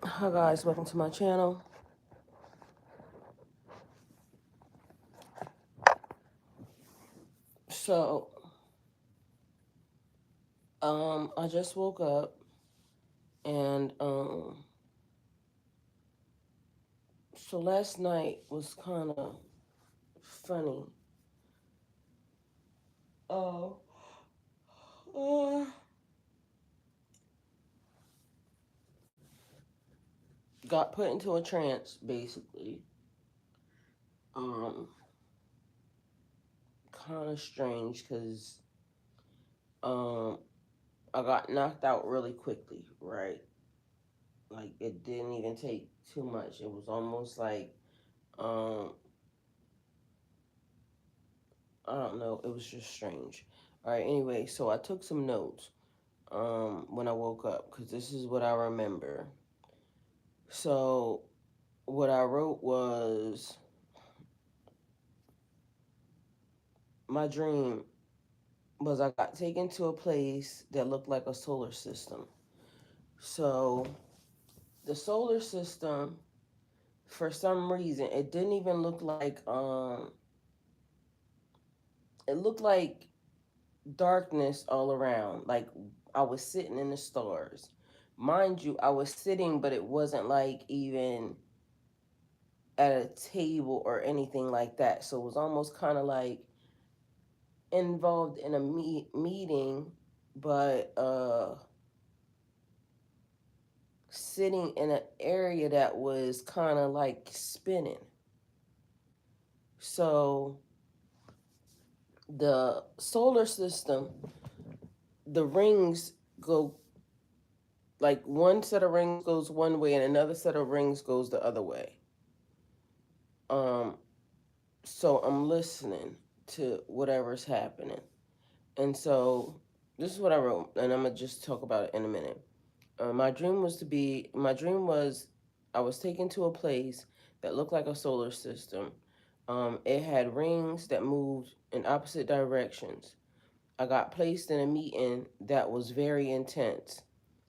Hi guys, welcome to my channel. So, I just woke up and so last night was kind of funny. Oh, uh, got put into a trance basically. Um, Kind of strange because um I got knocked out really quickly, right? Like it didn't even take too much. It was almost like um I don't know. It was just strange. All right. Anyway, so I took some notes when I woke up because this is what I remember. So what I wrote was my dream was I got taken to a place that looked like a solar system. So the solar system, for some reason, it didn't even look like it looked like darkness all around. Like I was sitting in the stars. Mind you, I was sitting, but it wasn't like even at a table or anything like that. So it was almost kind of like involved in a meeting, but sitting in an area that was kind of like spinning. So the solar system, the rings go like one set of rings goes one way and another set of rings goes the other way. Um, so I'm listening to whatever's happening. And so this is what I wrote, and I'm gonna just talk about it in a minute. My dream was I was taken to a place that looked like a solar system. It had rings that moved in opposite directions. I got placed in a meeting that was very intense.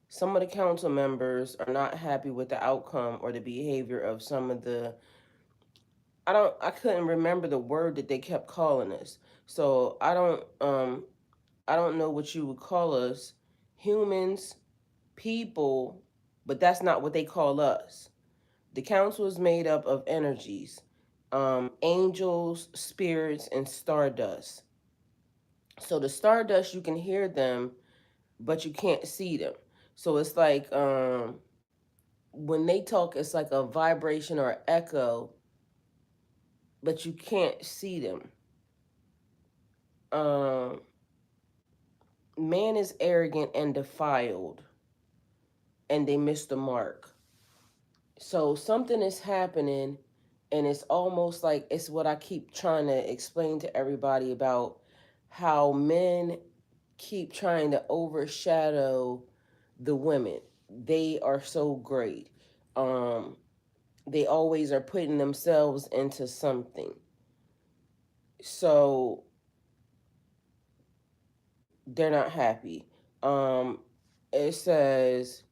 Some of the council members are not happy with the outcome or the behavior of some of the I couldn't remember the word that they kept calling us. So I don't know what you would call us, humans, people, but that's not what they call us. The council is made up of energies, angels, spirits, and stardust. So the stardust, you can hear them, but you can't see them. So it's like when they talk, it's like a vibration or echo, but you can't see them. Um, Man is arrogant and defiled, and they miss the mark. So something is happening, and it's almost like it's what I keep trying to explain to everybody about how men keep trying to overshadow the women. They are so great. Um, they always are putting themselves into something. So they're not happy. Um, it says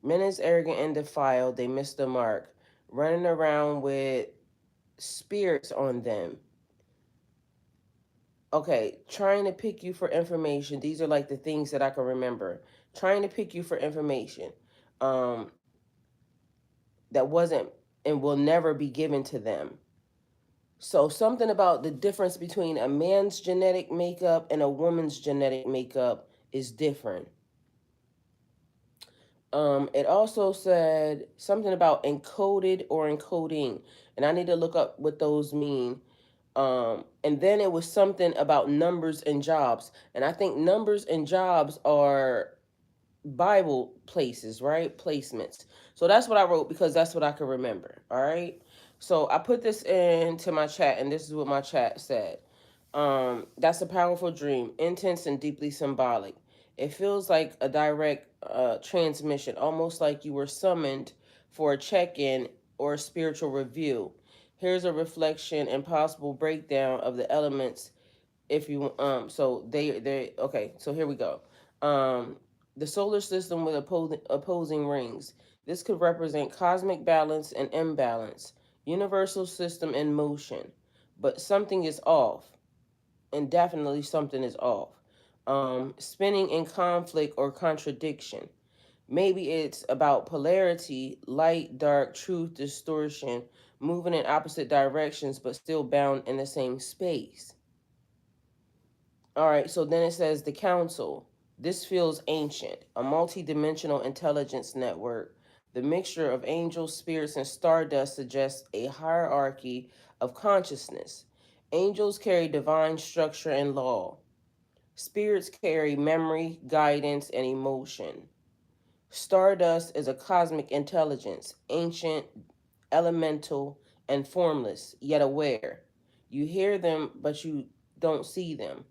men is arrogant and defiled, they miss the mark, running around with spirits on them. Okay, trying to pick you for information. These are like the things that I can remember. Trying to pick you for information um, that wasn't and will never be given to them. So, something about the difference between a man's genetic makeup and a woman's genetic makeup is different. It also said something about encoded or encoding, and I need to look up what those mean. And then it was something about numbers and jobs, and I think numbers and jobs are Bible places, right? Placements. So that's what I wrote because that's what I can remember. All right. So I put this into my chat, and this is what my chat said. That's a powerful dream, intense and deeply symbolic. It feels like a direct transmission, almost like you were summoned for a check in or a spiritual review. Here's a reflection and possible breakdown of the elements if you so they okay, so here we go. The solar system with opposing rings. This could represent cosmic balance and imbalance, universal system in motion. But something is off, and definitely something is off. Spinning in conflict or contradiction. Maybe it's about polarity, light, dark, truth, distortion, moving in opposite directions but still bound in the same space. All right, so then it says the council. This feels ancient, a multi-dimensional intelligence network. The mixture of angels, spirits, and stardust suggests a hierarchy of consciousness. Angels carry divine structure and law. Spirits carry memory, guidance, and emotion. Stardust is a cosmic intelligence, ancient, elemental, and formless, yet aware. You hear them, but you don't see them,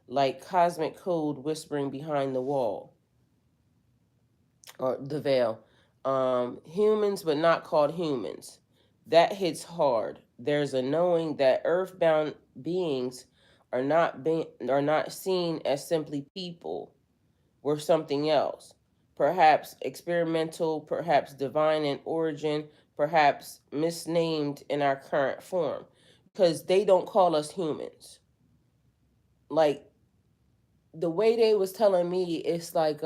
like cosmic code whispering behind the wall or the veil. Humans, but not called humans. That hits hard. There's a knowing that earthbound beings are not seen as simply people. We're something else. Perhaps experimental, perhaps divine in origin, perhaps misnamed in our current form. Because they don't call us humans. Like the way they was telling me, it's like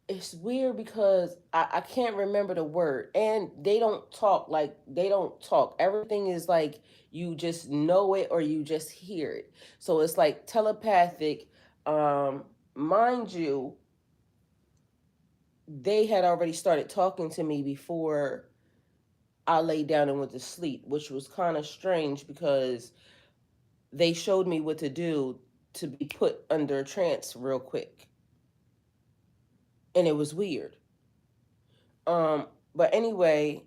it's weird because I can't remember the word, and they don't talk. Everything is like you just know it or you just hear it. So it's like telepathic. um Mind you, they had already started talking to me before I laid down and went to sleep, which was kind of strange because they showed me what to do to be put under a trance real quick, and it was weird. But anyway,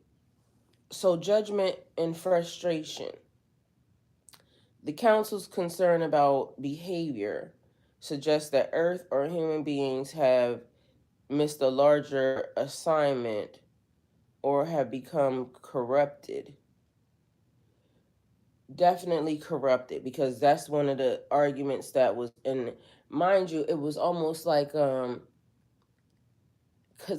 so judgment and frustration. The council's concern about behavior suggests that Earth or human beings have missed a larger assignment or have become corrupted. Definitely corrupted, because that's one of the arguments that was in. Mind you, it was almost like because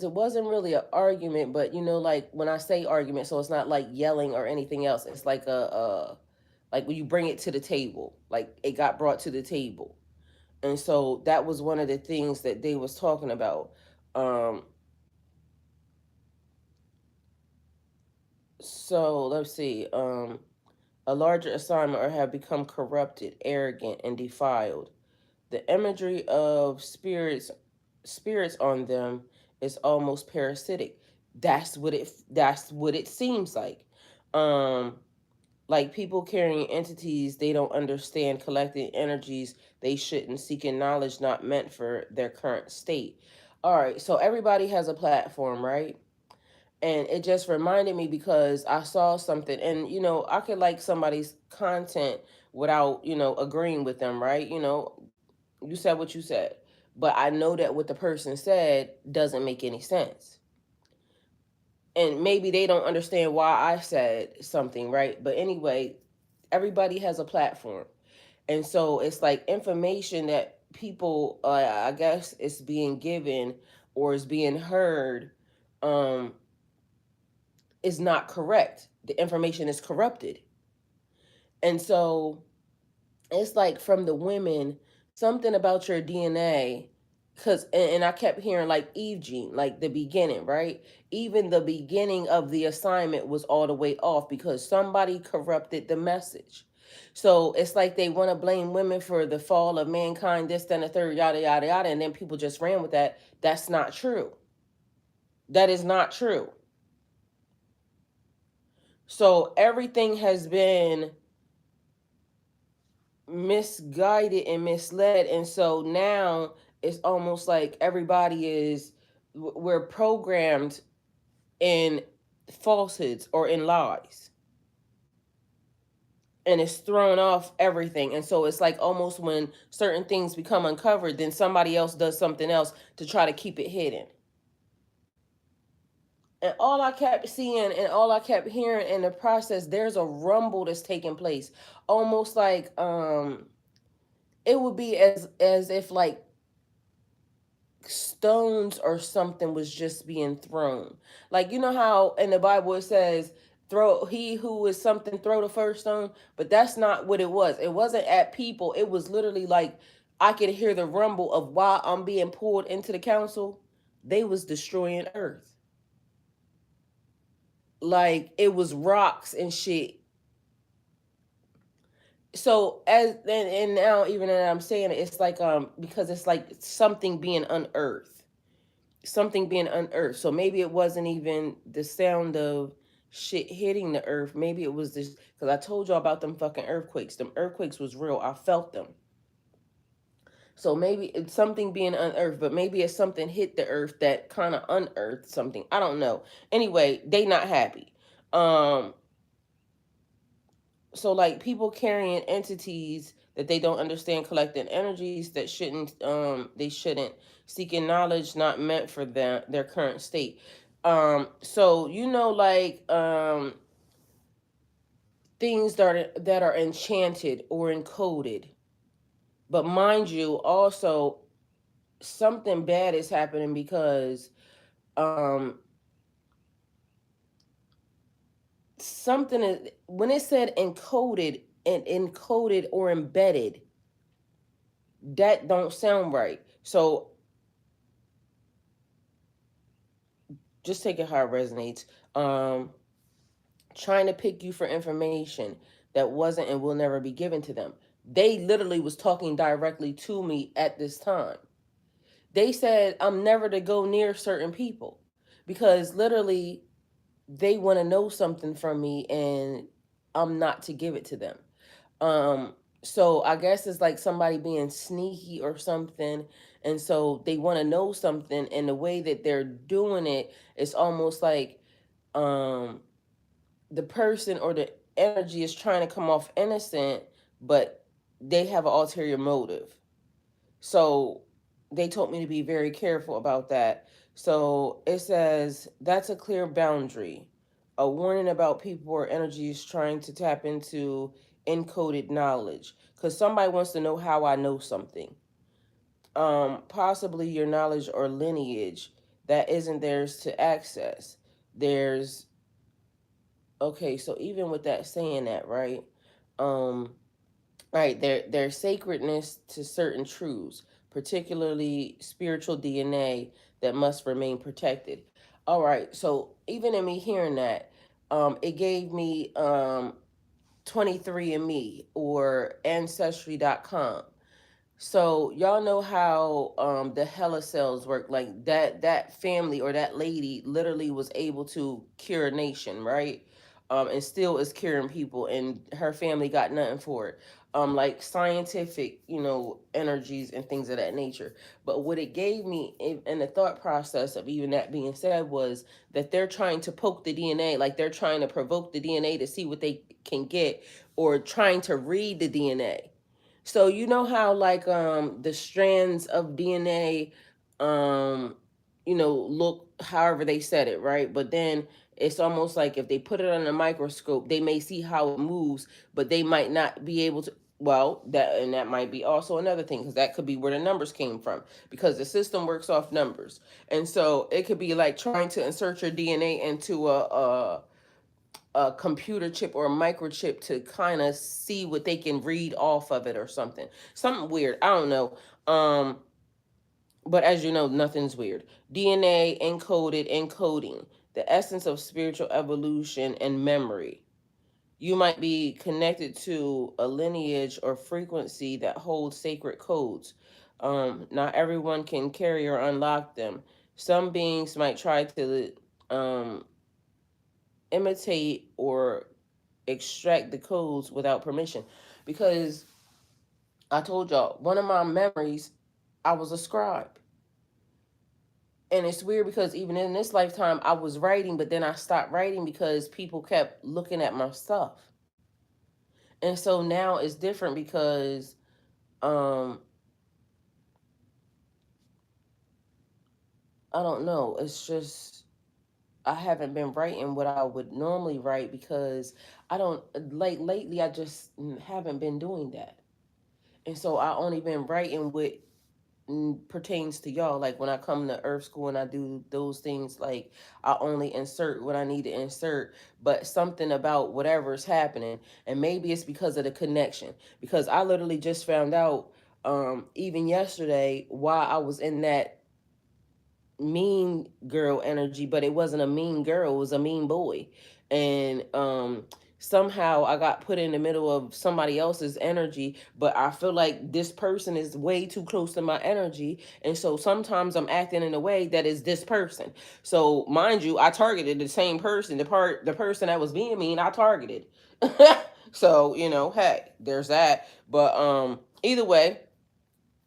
it wasn't really an argument, but like when I say argument, so it's not like yelling or anything else. It's like like when you bring it to the table, like it got brought to the table. And so that was one of the things that they was talking about. um so let's see. A larger assignment or have become corrupted, arrogant, and defiled. The imagery of spirits on them is almost parasitic. That's what it seems like. um like people carrying entities they don't understand, collecting energies they shouldn't, seeking knowledge not meant for their current state. All right, so everybody has a platform, right? And it just reminded me because I saw something, and I could like somebody's content without agreeing with them, right? You said what you said, but I know that what the person said doesn't make any sense, and maybe they don't understand why I said something, right? But anyway, everybody has a platform. And so it's like information that people, I guess, is being given or is being heard, um, is not correct. The information is corrupted. And so it's like from the women, something about your DNA. Because, and I kept hearing like Eve gene, like the beginning, right? Even the beginning of the assignment was all the way off because somebody corrupted the message. So it's like they want to blame women for the fall of mankind, this, then, the third, yada, yada, yada. And then people just ran with that. That's not true. That is not true. So everything has been misguided and misled, and so now it's almost like everybody is we're programmed in falsehoods or in lies, and it's thrown off everything. And so it's like almost when certain things become uncovered, then somebody else does something else to try to keep it hidden. And all I kept seeing and all I kept hearing in the process, there's a rumble that's taking place. Almost like it would be as if like stones or something was just being thrown. Like you know how in the Bible it says throw he who is something throw the first stone, but that's not what it was. It wasn't at people. It was literally like I could hear the rumble of while I'm being pulled into the council, they was destroying earth. Like it was rocks and shit. So and now even that I'm saying it, it's like because it's like something being unearthed, something being unearthed. So maybe it wasn't even the sound of shit hitting the earth. Maybe it was this because I told y'all about them fucking earthquakes. Them earthquakes was real. I felt them. So maybe it's something being unearthed, but maybe it's something hit the earth that kind of unearthed something. I don't know. Anyway, they not happy. Um, so like people carrying entities that they don't understand, collecting energies that shouldn't they shouldn't, seeking knowledge not meant for their current state. So you know like things that are enchanted or encoded, but mind you also something bad is happening because um something is when it said encoded and encoded or embedded, that don't sound right. So just take it how it resonates. Trying to pick you for information that wasn't and will never be given to them. They literally was talking directly to me at this time. They said I'm never to go near certain people because literally they want to know something from me and I'm not to give it to them. Um, so I guess it's like somebody being sneaky or something, and so they want to know something, and the way that they're doing it is almost like um the person or the energy is trying to come off innocent, but they have an ulterior motive. So they told me to be very careful about that. So it says that's a clear boundary, a warning about people or energies trying to tap into encoded knowledge. Because somebody wants to know how I know something. Possibly your knowledge or lineage that isn't theirs to access. There's okay, so even with that saying that, right? Um, right, there's sacredness to certain truths, particularly spiritual DNA that must remain protected. All right, so even in me hearing that, it gave me 23andMe or Ancestry.com. So y'all know how the Hella cells work. Like that family or that lady literally was able to cure a nation, right? And still is curing people, and her family got nothing for it. Like scientific, energies and things of that nature. But what it gave me in the thought process of even that being said was that they're trying to poke the DNA, like they're trying to provoke the DNA to see what they can get, or trying to read the DNA. So you know how like the strands of DNA um look however they said it, right? But then it's almost like if they put it on a microscope, they may see how it moves, but they might not be able to well, that might be also another thing because that could be where the numbers came from because the system works off numbers. And so it could be like trying to insert your DNA into a computer chip or a microchip to kind of see what they can read off of it or something weird, I don't know. But as you know, nothing's weird. DNA encoded encoding the essence of spiritual evolution and memory. You might be connected to a lineage or frequency that holds sacred codes. Not everyone can carry or unlock them. Some beings might try to um, imitate or extract the codes without permission. Because I told y'all, one of my memories, I was a scribe. And it's weird because even in this lifetime, I was writing, but then I stopped writing because people kept looking at my stuff. And so now it's different because um, I don't know. It's just I haven't been writing what I would normally write because I don't like lately. I just haven't been doing that, and so I only been writing what pertains to y'all. Like when I come to Earth School and I do those things, like I only insert what I need to insert. But something about whatever's happening, and maybe it's because of the connection. Because I literally just found out, even yesterday, why I was in that mean girl energy, but it wasn't a mean girl, it was a mean boy. And somehow I got put in the middle of somebody else's energy, but I feel like this person is way too close to my energy. And so sometimes I'm acting in a way that is this person. So mind you, I targeted the same person, the person that was being mean, I targeted. So, hey, there's that. But either way,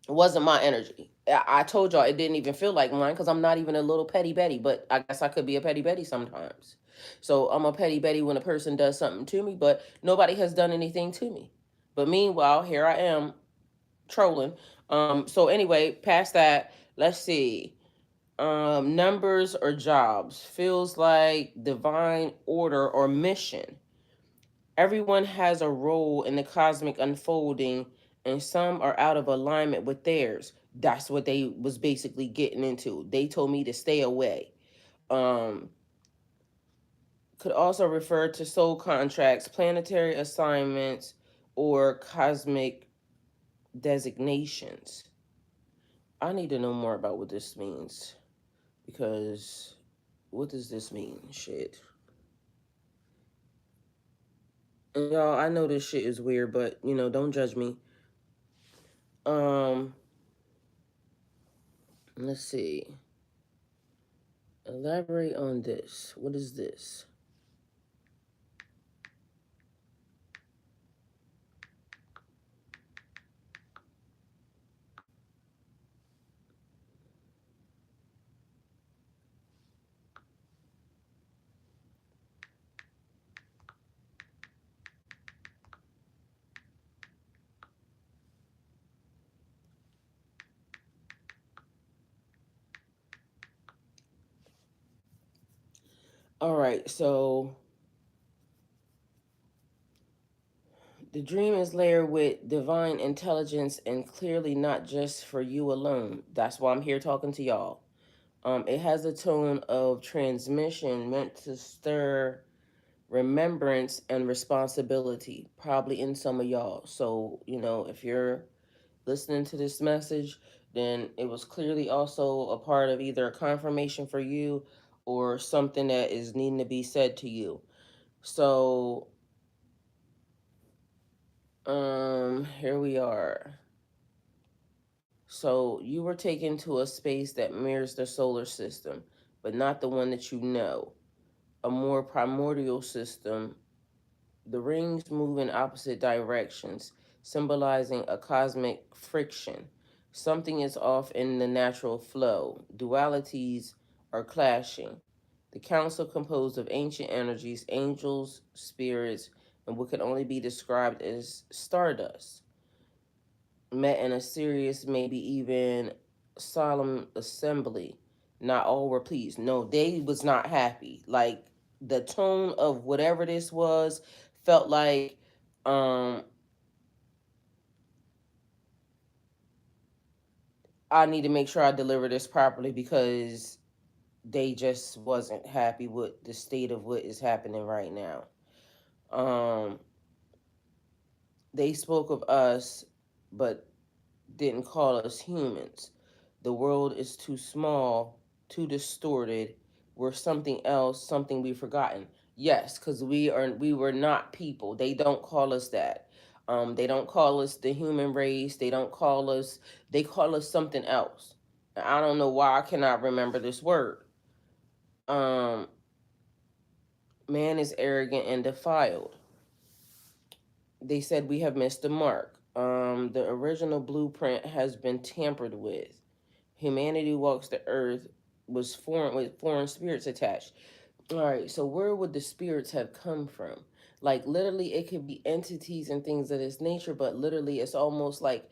it wasn't my energy. I told y'all it didn't even feel like mine because I'm not even a little petty Betty, but I guess I could be a petty Betty sometimes. So I'm a petty Betty when a person does something to me, but nobody has done anything to me. But meanwhile, here I am trolling. So anyway, past that, let's see. Numbers or jobs feels like divine order or mission. Everyone has a role in the cosmic unfolding, and some are out of alignment with theirs. That's what they was basically getting into. They told me to stay away. Um, could also refer to soul contracts, planetary assignments, or cosmic designations. I need to know more about what this means because what does this mean? Shit. And y'all, I know this shit is weird, but don't judge me. Um, let's see. Elaborate on this. What is this? All right, so the dream is layered with divine intelligence and clearly not just for you alone. That's why I'm here talking to y'all. It has a tone of transmission meant to stir remembrance and responsibility, probably in some of y'all. So, if you're listening to this message, then it was clearly also a part of either a confirmation for you or something that is needing to be said to you. So, here we are. So, you were taken to a space that mirrors the solar system, but not the one that you know. A more primordial system. The rings move in opposite directions, symbolizing a cosmic friction. Something is off in the natural flow. Dualities are clashing. The council, composed of ancient energies, angels, spirits, and what can only be described as stardust, met in a serious, maybe even solemn assembly. Not all were pleased. No, they was not happy. Like the tone of whatever this was felt like um I need to make sure I deliver this properly because they just wasn't happy with the state of what is happening right now. Um they spoke of us but didn't call us humans. The world is too small, too distorted. We're something else, something we've forgotten. Yes, because we were not people. They don't call us that. They don't call us the human race. They call us something else. I don't know why I cannot remember this word. Um, Man is arrogant and defiled. They said we have missed the mark. The original blueprint has been tampered with. Humanity walks the earth was foreign with foreign spirits attached. All right, so where would the spirits have come from? Like literally, it could be entities and things of this nature, but literally, it's almost like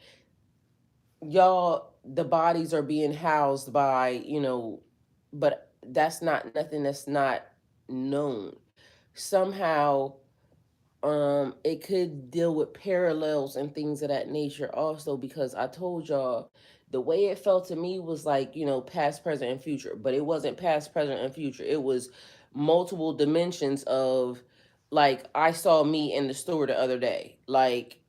y'all, the bodies are being housed by, but that's not nothing that's not known. Somehow, it could deal with parallels and things of that nature also, because I told y'all the way it felt to me was like, past, present, and future. But it wasn't past, present, and future. It was multiple dimensions of, like, I saw me in the store the other day. Like,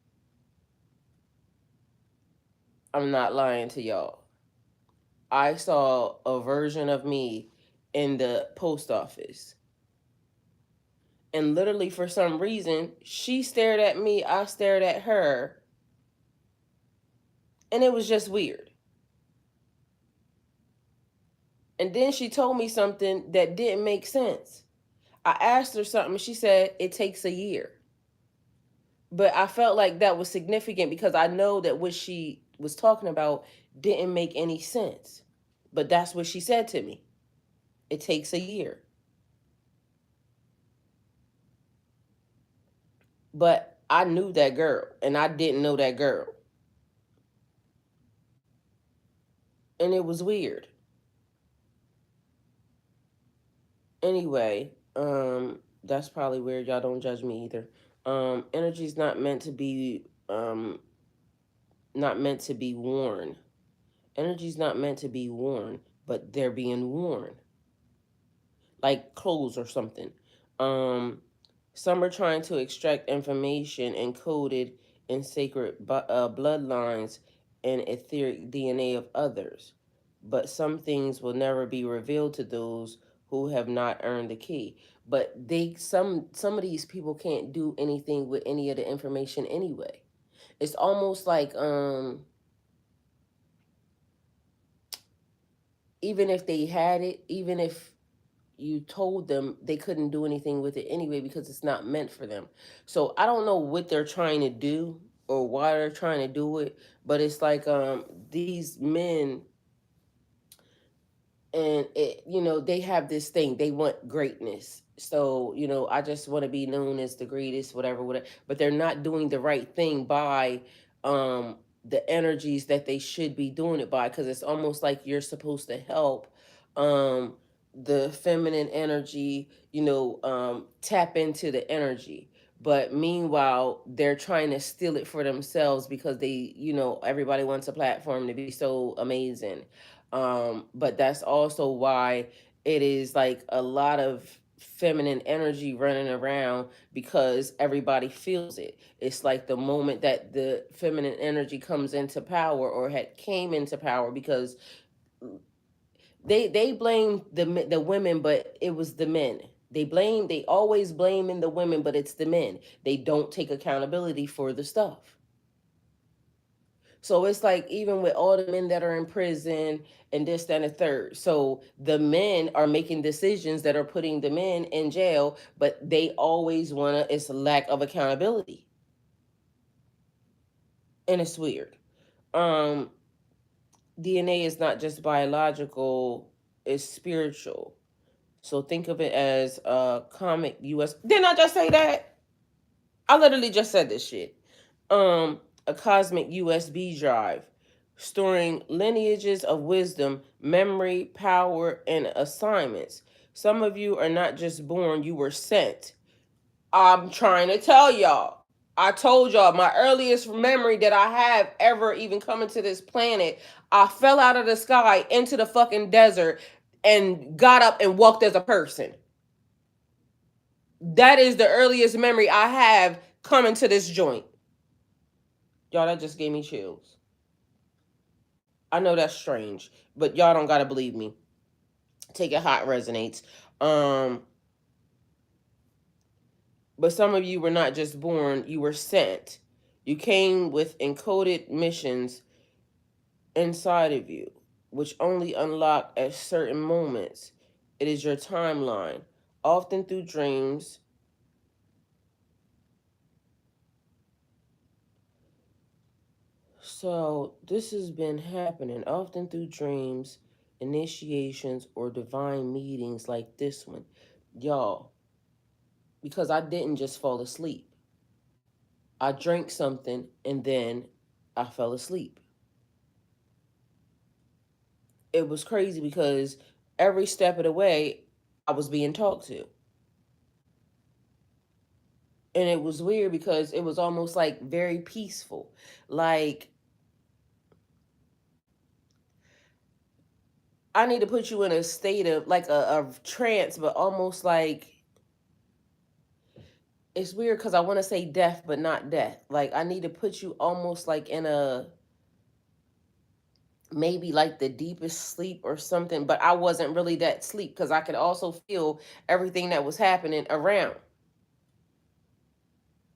I'm not lying to y'all. I saw a version of me in the post office. And literally, for some reason, she stared at me, I stared at her, and it was just weird. And then she told me something that didn't make sense. I asked her something, she said it takes a year. But I felt like that was significant because I know that what she was talking about didn't make any sense. But that's what she said to me. It takes a year. But I knew that girl and I didn't know that girl. And it was weird. Anyway, that's probably weird. Y'all don't judge me either. Energy's not meant to be worn. Energy's not meant to be worn, but they're being worn, like clothes or something. Um, some are trying to extract information encoded in sacred bloodlines and etheric DNA of others, but some things will never be revealed to those who have not earned the key. But some of these people can't do anything with any of the information anyway. It's almost like even if they had it, even if you told them, they couldn't do anything with it anyway because it's not meant for them. So I don't know what they're trying to do or why they're trying to do it, but it's like these men, and they have this thing, they want greatness. So I just want to be known as the greatest, whatever, but they're not doing the right thing by um the energies that they should be doing it by, because it's almost like you're supposed to help um the feminine energy, tap into the energy. But meanwhile, they're trying to steal it for themselves because everybody wants a platform to be so amazing. But that's also why it is like a lot of feminine energy running around, because everybody feels it. It's like the moment that the feminine energy comes into power, or had came into power, because they blame the women, but it was the men. They always blaming the women, but it's the men. They don't take accountability for the stuff. So it's like, even with all the men that are in prison and this, that, and the third. So the men are making decisions that are putting the men in jail, but they always want to, it's a lack of accountability. And it's weird. Um, DNA is not just biological, it's spiritual. So think of it as a comic US. Didn't I just say that? I literally just said this shit. A cosmic USB drive storing lineages of wisdom, memory, power, and assignments. Some of you are not just born, you were sent. I'm trying to tell y'all. I told y'all my earliest memory that I have ever even coming to this planet, I fell out of the sky into the fucking desert and got up and walked as a person. That is the earliest memory I have coming to this joint. Y'all, that just gave me chills. I know that's strange, but y'all don't gotta believe me. Take it hot resonates. Um, but some of you were not just born, you were sent. You came with encoded missions inside of you, which only unlock at certain moments. It is your timeline, often through dreams. So this has been happening often through dreams, initiations, or divine meetings like this one. Y'all, because I didn't just fall asleep. I drank something and then I fell asleep. It was crazy because every step of the way, I was being talked to. And it was weird because it was almost like very peaceful. Like, I need to put you in a state of like a trance, but almost like it's weird because I want to say death, but not death. Like, I need to put you almost like in a maybe like the deepest sleep or something, but I wasn't really that sleep because I could also feel everything that was happening around.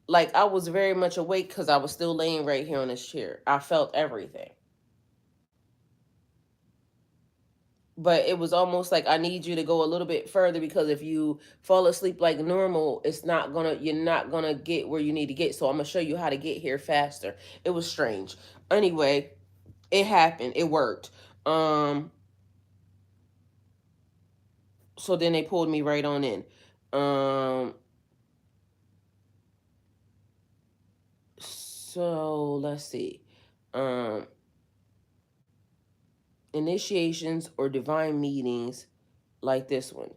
Like, I was very much awake because I was still laying right here on this chair. I felt everything. But it was almost like I need you to go a little bit further because if you fall asleep like normal, you're not gonna get where you need to get. So I'm gonna show you how to get here faster. It was strange. Anyway, it happened. It worked. Um, so then they pulled me right on in. Um, so let's see. Um, Initiations or divine meetings like this one.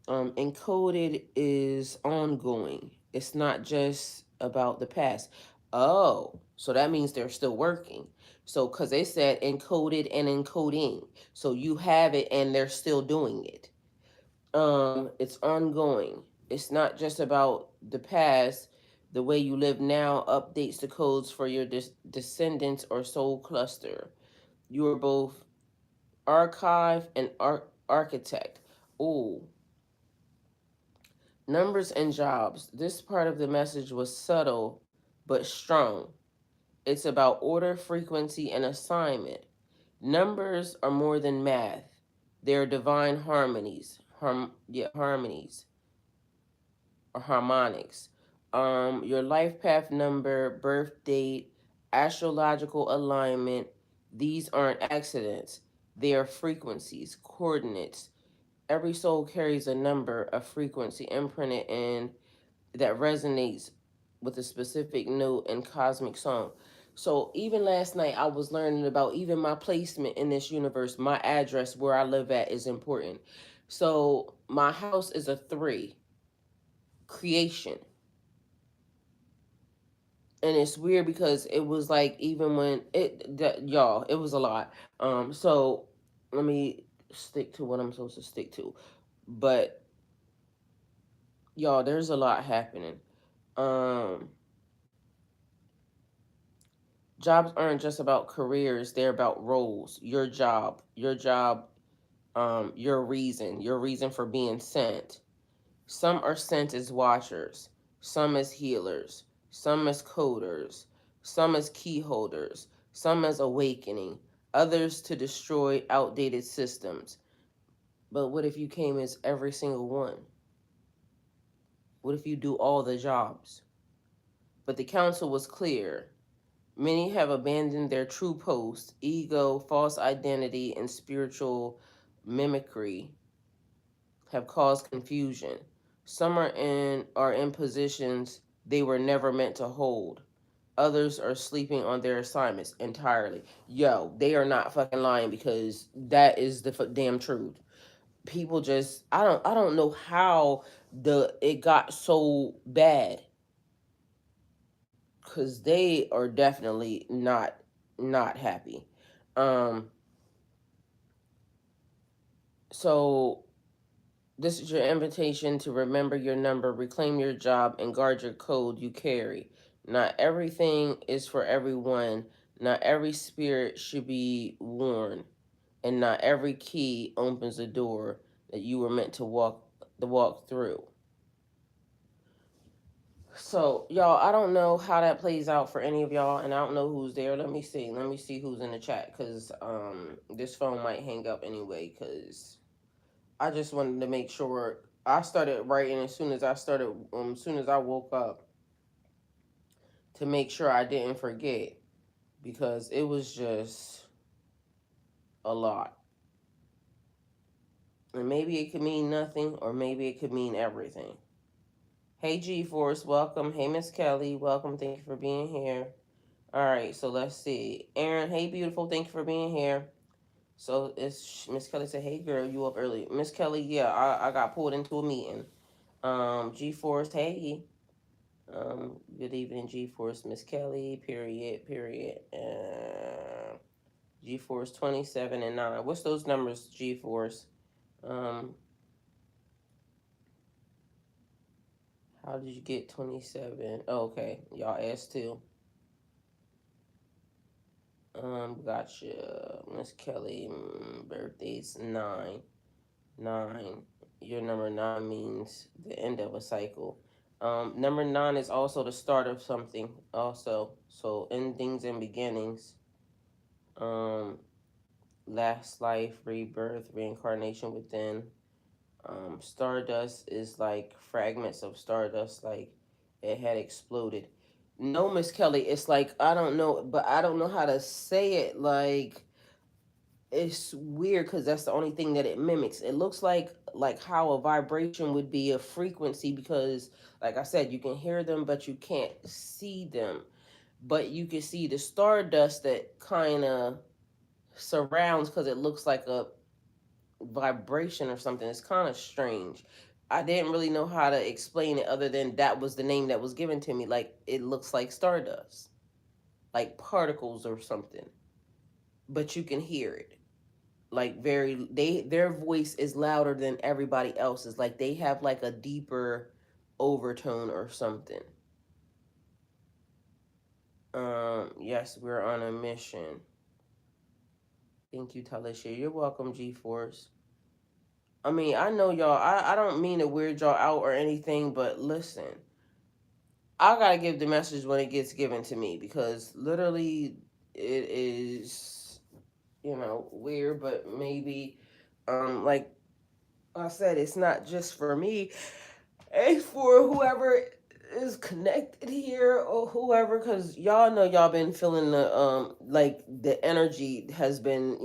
Encoded is ongoing. It's not just about the past. Oh, so that means they're still working. So, because they said encoded and encoding. So you have it and they're still doing it. It's ongoing. It's not just about the past. The way you live now updates the codes for your descendants or soul cluster. You are both archive and architect. Ooh, numbers and jobs. This part of the message was subtle but strong. It's about order, frequency, and assignment. Numbers are more than math. They're divine harmonies. Harmonies or harmonics. Your life path number, birth date, astrological alignment. These aren't accidents. They are frequencies, coordinates. Every soul carries a number, a frequency imprinted in that resonates with a specific note and cosmic song. So even last night, I was learning about even my placement in this universe. My address where I live at is important. So my house is a 3 creation, and it's weird because it was like even when y'all, it was a lot. So let me stick to what I'm supposed to stick to, but y'all, there's a lot happening. Um, Jobs aren't just about careers, they're about roles. Your reason for being sent. Some are sent as watchers, some as healers, some as coders, some as key holders, some as awakening, others to destroy outdated systems. But what if you came as every single one? What if you do all the jobs? But the counsel was clear. Many have abandoned their true post, ego, false identity, and spiritual mimicry have caused confusion. Some are in positions they were never meant to hold. Others are sleeping on their assignments entirely. Yo, they are not fucking lying because that is the damn truth. People just I don't know how the it got so bad because they are definitely not happy. Um, so this is your invitation to remember your number, reclaim your job, and guard your code you carry. Not everything is for everyone. Not every spirit should be worn, and not every key opens a door that you were meant to walk through. So, y'all, I don't know how that plays out for any of y'all, and I don't know who's there. Let me see. Let me see who's in the chat, because this phone might hang up anyway, because I just wanted to make sure. I started writing as soon as I woke up to make sure I didn't forget, because it was just a lot. And maybe it could mean nothing, or maybe it could mean everything. Hey, G Force, welcome. Hey, Miss Kelly, welcome. Thank you for being here. All right, so let's see. Aaron, hey, beautiful. Thank you for being here. So it's Miss Kelly said, "Hey girl, you up early?" Miss Kelly, yeah, I got pulled into a meeting. G Force, hey. Good evening, G Force, Miss Kelly. Period. Period. G Force 27 and 9. What's those numbers, G Force? Um, how did you get 27? Oh, okay, y'all asked too. Gotcha, Miss Kelly. Birthday's 9. Your number 9 means the end of a cycle. Number 9 is also the start of something. Also, so endings and beginnings. Um, last life, rebirth, reincarnation within. Stardust is like fragments of stardust, like it had exploded. No, Miss Kelly, it's like I don't know, but I don't know how to say it. Like it's weird because that's the only thing that it mimics. It looks like how a vibration would be a frequency because, like I said, you can hear them, but you can't see them. But you can see the stardust that kind of surrounds because it looks like a vibration or something. It's kind of strange. I didn't really know how to explain it other than that was the name that was given to me. Like it looks like stardust, like particles or something, but you can hear it. Like very their voice is louder than everybody else's. Like they have like a deeper overtone or something. Yes, we're on a mission. Thank you, Talisha. You're welcome, G Force. I mean, I know y'all. I don't mean to weird y'all out or anything, but listen, I gotta give the message when it gets given to me because literally it is, weird, but maybe, like I said, it's not just for me, it's for whoever is connected here or whoever, because y'all know y'all been feeling the, like the energy has been,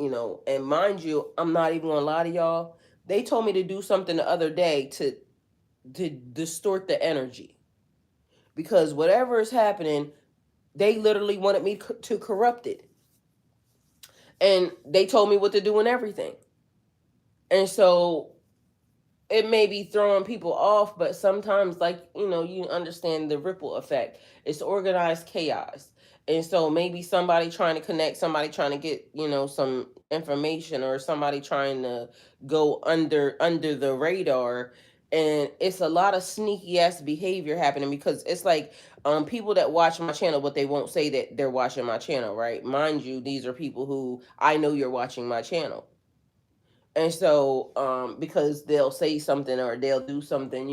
and mind you, I'm not even gonna lie to y'all. They told me to do something the other day to distort the energy because whatever is happening, they literally wanted me to corrupt it. And they told me what to do and everything. And so it may be throwing people off, but sometimes, like, you understand the ripple effect. It's organized chaos. And so maybe somebody trying to connect, somebody trying to get, some information, or somebody trying to go under the radar. And it's a lot of sneaky ass behavior happening because it's like people that watch my channel, but they won't say that they're watching my channel, right? Mind you, these are people who I know you're watching my channel. And so because they'll say something or they'll do something,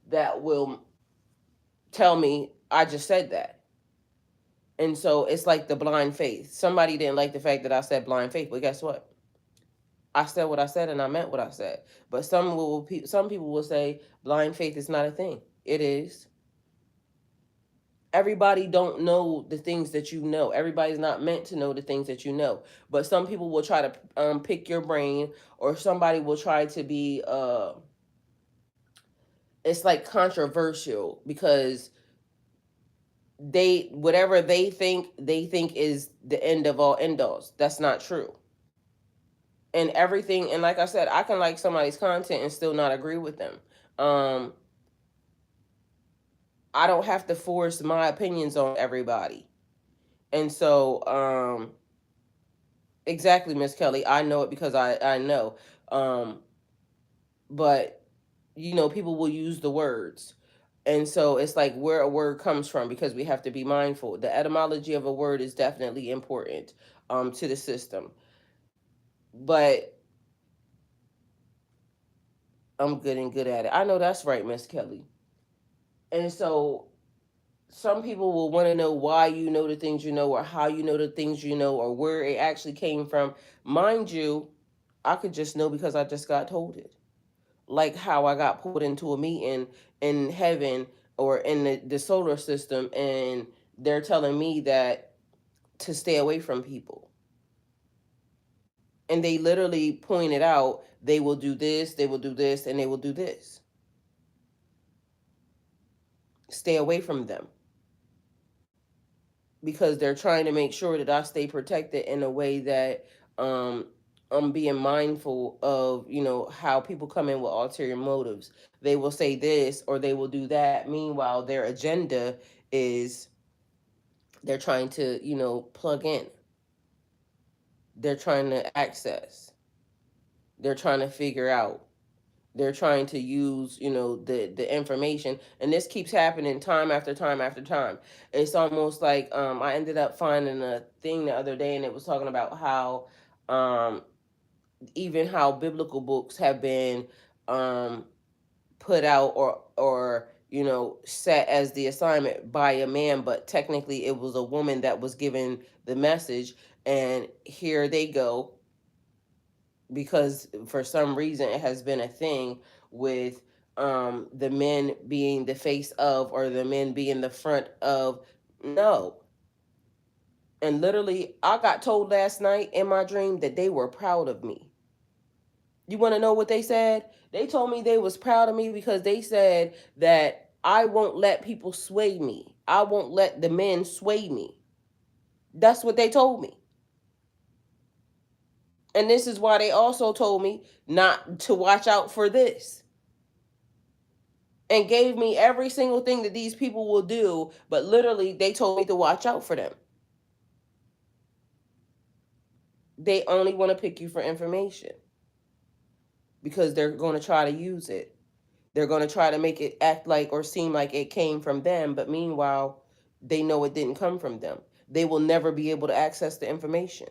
that will tell me I just said that. And so it's like the blind faith. Somebody didn't like the fact that I said blind faith, but guess what? I said what I said and I meant what I said. But some people will say blind faith is not a thing. It is. Everybody don't know the things that you know. Everybody's not meant to know the things that you know. But some people will try to pick your brain, or somebody will try to be it's like controversial because they whatever they think is the end of all end alls. That's not true. And everything, and like I said, I can like somebody's content and still not agree with them. um I don't have to force my opinions on everybody. And so exactly, Miss Kelly, I know it because I know. um but people will use the words. And so it's like where a word comes from, because we have to be mindful. The etymology of a word is definitely important to the system. But I'm getting good at it. I know that's right, Miss Kelly. And so some people will want to know why you know the things you know, or how you know the things you know, or where it actually came from. Mind you, I could just know because I just got told it. Like how I got pulled into a meeting in heaven or in the solar system, and they're telling me that to stay away from people. And they literally pointed out they will do this, they will do this, and they will do this. Stay away from them because they're trying to make sure that I stay protected in a way that um being mindful of, how people come in with ulterior motives. They will say this or they will do that. Meanwhile, their agenda is they're trying to, plug in. They're trying to access. They're trying to figure out. They're trying to use, the information, and this keeps happening time after time after time. It's almost like, I ended up finding a thing the other day, and it was talking about how, um, even how biblical books have been, um, put out, or set as the assignment by a man, but technically it was a woman that was given the message. And here they go, because for some reason it has been a thing with, the men being the face of, or the men being the front of. No. And literally, I got told last night in my dream that they were proud of me. You want to know what they said? They told me they was proud of me because they said that I won't let people sway me. I won't let the men sway me. That's what they told me. And this is why they also told me not to watch out for this. And gave me every single thing that these people will do, but literally they told me to watch out for them. They only want to pick you for information because they're going to try to use it. They're going to try to make it act like or seem like it came from them, but meanwhile, they know it didn't come from them. They will never be able to access the information.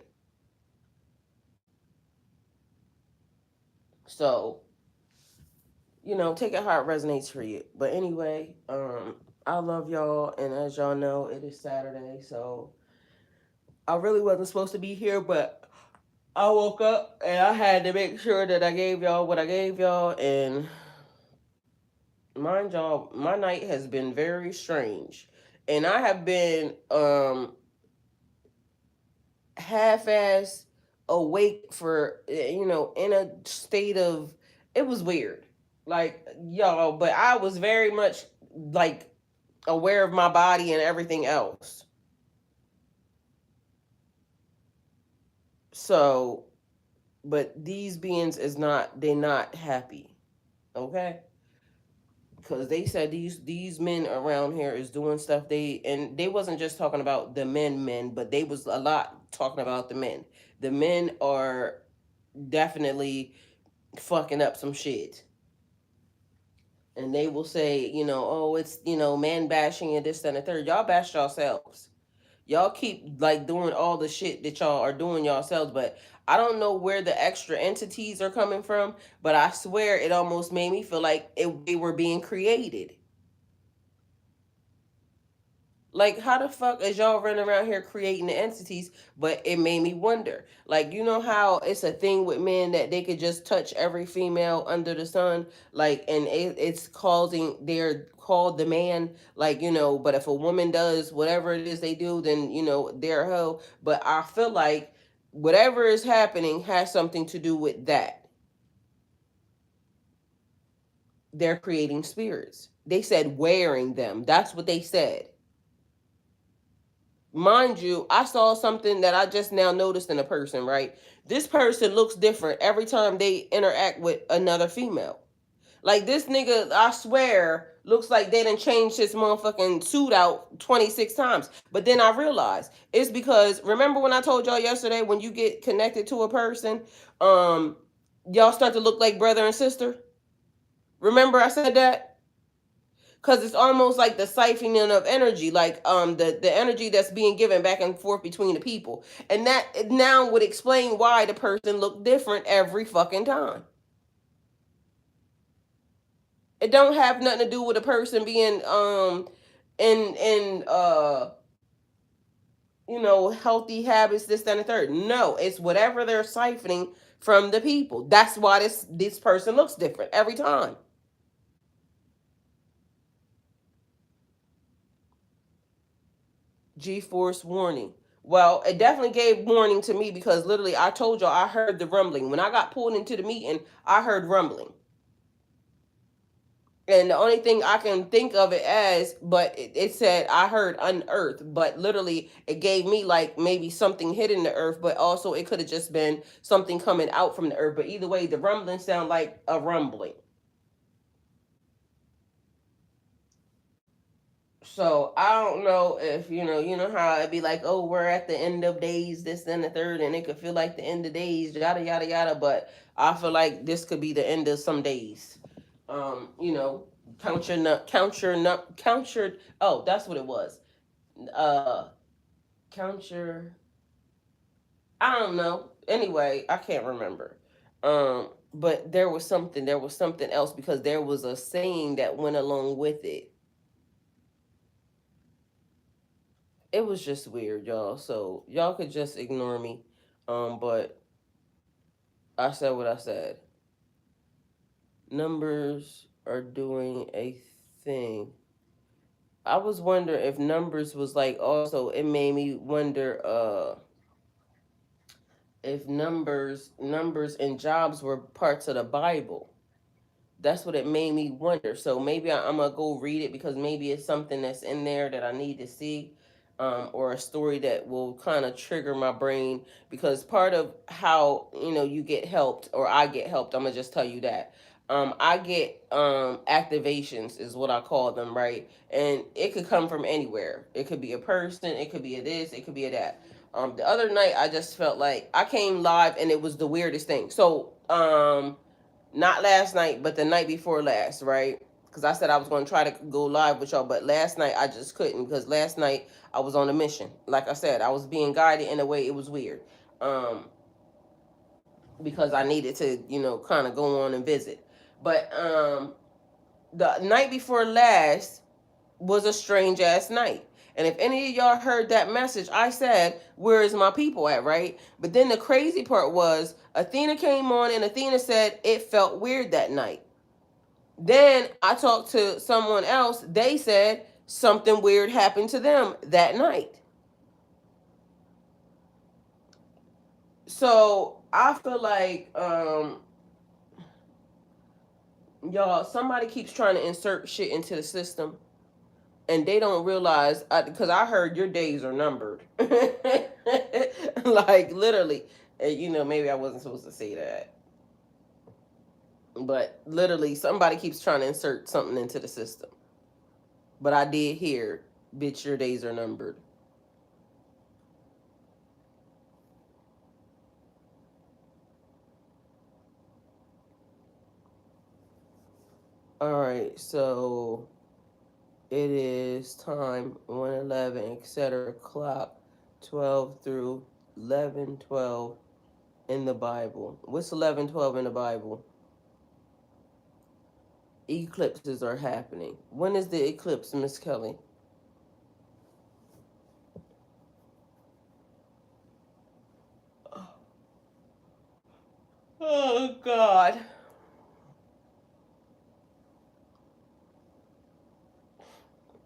So, take it how it resonates for you. But anyway, I love y'all, and as y'all know, it is Saturday, so I really wasn't supposed to be here, but I woke up and I had to make sure that I gave y'all what I gave y'all. And mind y'all, my night has been very strange. And I have been half ass awake for, in a state of, it was weird. Like, y'all, but I was very much like aware of my body and everything else. So, but these beings is not, they're not happy. Okay? Because they said these men around here is doing stuff. They wasn't just talking about the men, but they was a lot talking about the men. The men are definitely fucking up some shit. And they will say, oh, it's, man bashing and this, that, and the third. Y'all bash yourselves. Y'all keep like doing all the shit that y'all are doing yourselves, but I don't know where the extra entities are coming from, but I swear it almost made me feel like they were being created. Like, how the fuck is y'all running around here creating the entities? But it made me wonder. Like, you know how it's a thing with men that they could just touch every female under the sun? Like, and it's causing, they're called the man. Like, but if a woman does whatever it is they do, then, they're a hoe. But I feel like whatever is happening has something to do with that. They're creating spirits. They said wearing them. That's what they said. Mind you, I saw something that I just now noticed in a person, right? This person looks different every time they interact with another female. Like, this nigga, I swear, looks like they done changed his motherfucking suit out 26 times. But then I realized it's because, remember when I told y'all yesterday, when you get connected to a person, y'all start to look like brother and sister? Remember I said that? Because it's almost like the siphoning of energy, like the energy that's being given back and forth between the people. And that now would explain why the person looked different every fucking time. It don't have nothing to do with a person being in healthy habits, this, that, and the third. No, it's whatever they're siphoning from the people. That's why this person looks different every time. G-force warning. Well, it definitely gave warning to me because literally I told y'all I heard the rumbling. When I got pulled into the meeting, I heard rumbling. And the only thing I can think of it as, but it said I heard unearthed, but literally it gave me like maybe something hitting the earth, but also it could have just been something coming out from the earth. But either way, the rumbling sound like a rumbling. So I don't know if you know how it'd be like, oh, we're at the end of days, this and the third, and it could feel like the end of days, yada yada yada. But I feel like this could be the end of some days. You know, count your. Oh, that's what it was. Uh, count your. I don't know. Anyway, I can't remember. But there was something. There was something else because there was a saying that went along with it. It was just weird, y'all. So y'all could just ignore me. But I said what I said. Numbers are doing a thing. I was wondering if numbers was like also it made me wonder if numbers and jobs were parts of the Bible. That's what it made me wonder. So maybe I'm gonna go read it because maybe it's something that's in there that I need to see, or a story that will kind of trigger my brain. Because part of how you get helped, or I get helped, I'm gonna just tell you that. I get activations is what I call them, right? And it could come from anywhere. It could be a person, it could be a this, it could be a that. The other night I just felt like I came live and it was the weirdest thing. So not last night, but the night before last, right? Because I said I was going to try to go live with y'all, but last night I just couldn't because last night I was on a mission. Like I said, I was being guided in a way it was weird, um, because I needed to, kind of go on and visit. But the night before last was a strange ass night. And if any of y'all heard that message, I said, "Where is my people at?" Right? But then the crazy part was Athena came on and Athena said it felt weird that night. Then I talked to someone else. They said something weird happened to them that night. So I feel like, y'all, somebody keeps trying to insert shit into the system, and they don't realize because I heard your days are numbered, like literally. And, maybe I wasn't supposed to say that, but literally, somebody keeps trying to insert something into the system. But I did hear, bitch, your days are numbered. All right, so it is time 1:11, etc. Clock 12 through 11:12 in the Bible. What's 11:12 in the Bible? Eclipses are happening. When is the eclipse, Miss Kelly? Oh God!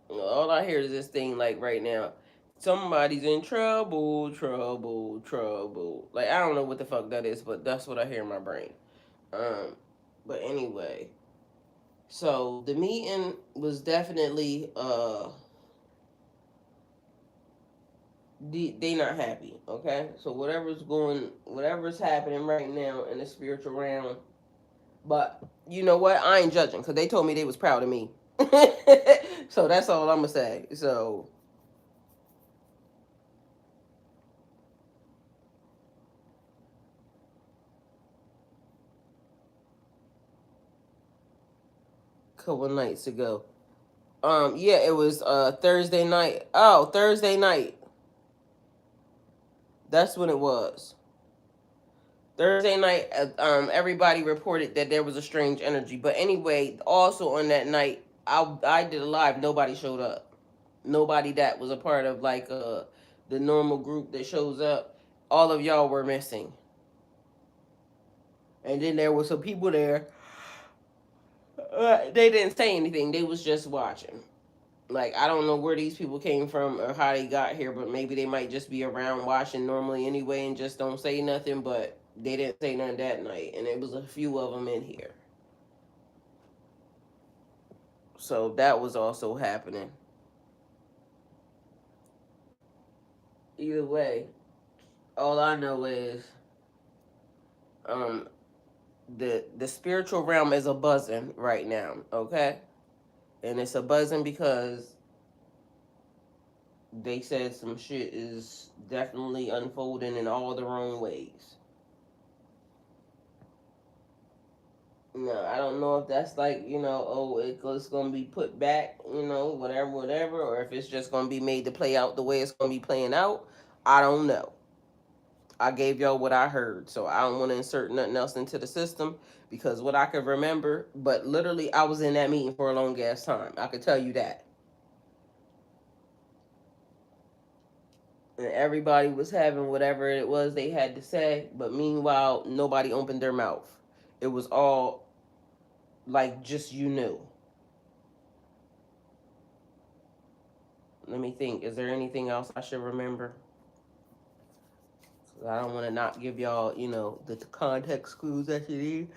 All I hear is this thing like right now. Somebody's in trouble, trouble, trouble. Like I don't know what the fuck that is, but that's what I hear in my brain. Um, but anyway, so the meeting was definitely they not happy. Okay, so whatever's happening right now in the spiritual realm. But you know what? I ain't judging because they told me they was proud of me. So that's all I'm gonna say. So a couple nights ago. Yeah, it was Thursday night. Oh, Thursday night. That's when it was. Thursday night, everybody reported that there was a strange energy. But anyway, also on that night, I did a live. Nobody showed up. Nobody that was a part of like the normal group that shows up. All of y'all were missing. And then there were some people there. They didn't say anything. They was just watching. Like I don't know where these people came from or how they got here, but maybe they might just be around watching normally anyway and just don't say nothing. But they didn't say nothing that night, and it was a few of them in here. So that was also happening. Either way, all I know is um the spiritual realm is a buzzing right now, okay? And it's a buzzing because they said some shit is definitely unfolding in all the wrong ways. No, I don't know if that's like, oh, it's going to be put back, whatever, whatever, or if it's just going to be made to play out the way it's going to be playing out. I don't know. I gave y'all what I heard, so I don't want to insert nothing else into the system because what I could remember, but literally I was in that meeting for a long ass time. I could tell you that. And everybody was having whatever it was they had to say, but meanwhile, nobody opened their mouth. It was all like just you knew. Let me think. Is there anything else I should remember? I don't want to not give y'all, the context clues that you need.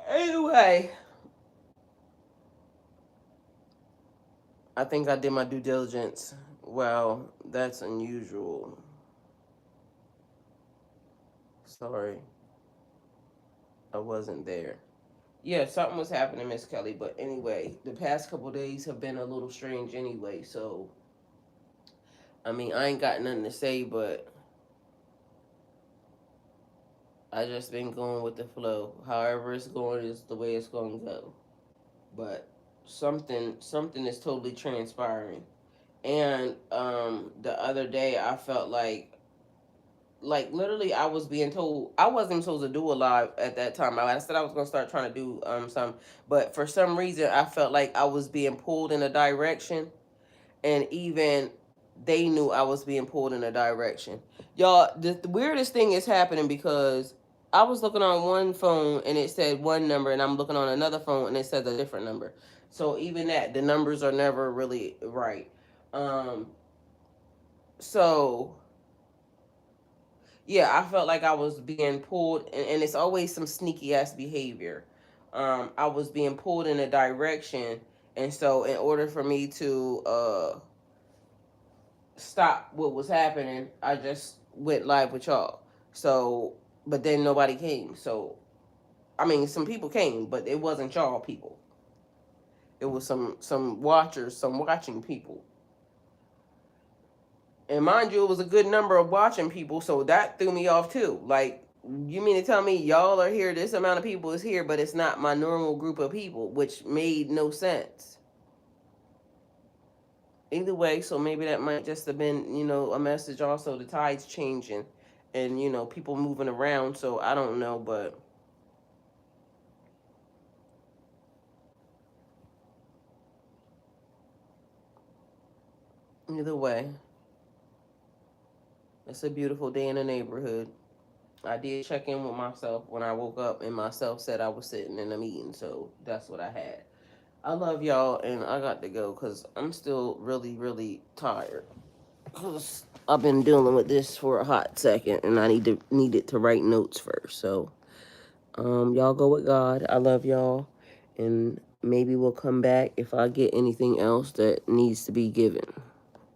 Anyway, I think I did my due diligence. Well, that's unusual. Sorry, I wasn't there. Yeah, something was happening, Miss Kelly. But anyway, the past couple days have been a little strange anyway. So, I mean, I ain't got nothing to say, but I just been going with the flow. However it's going is the way it's going to go. But something is totally transpiring. And the other day I felt like literally I was being told I wasn't supposed to do a live at that time. I said I was gonna start trying to do some, but for some reason I felt like I was being pulled in a direction, and even they knew I was being pulled in a direction. Y'all, the weirdest thing is happening because I was looking on one phone and it said one number, and I'm looking on another phone and it says a different number. So even that, the numbers are never really right. Um, so yeah, I felt like I was being pulled, and it's always some sneaky ass behavior. I was being pulled in a direction, and so in order for me to stop what was happening, I just went live with y'all. So, but then nobody came. So, I mean, some people came, but it wasn't y'all people. It was some watchers, some watching people. And mind you, it was a good number of watching people, so that threw me off too. Like, you mean to tell me y'all are here, this amount of people is here, but it's not my normal group of people, which made no sense. Either way, so maybe that might just have been, a message also, the tides changing and, people moving around, so I don't know, but either way, it's a beautiful day in the neighborhood. I did check in with myself when I woke up, and myself said I was sitting in a meeting, so that's what I had. I love y'all, and I got to go because I'm still really, really tired. Because I've been dealing with this for a hot second, and I needed to write notes first. So, y'all go with God. I love y'all, and maybe we'll come back if I get anything else that needs to be given.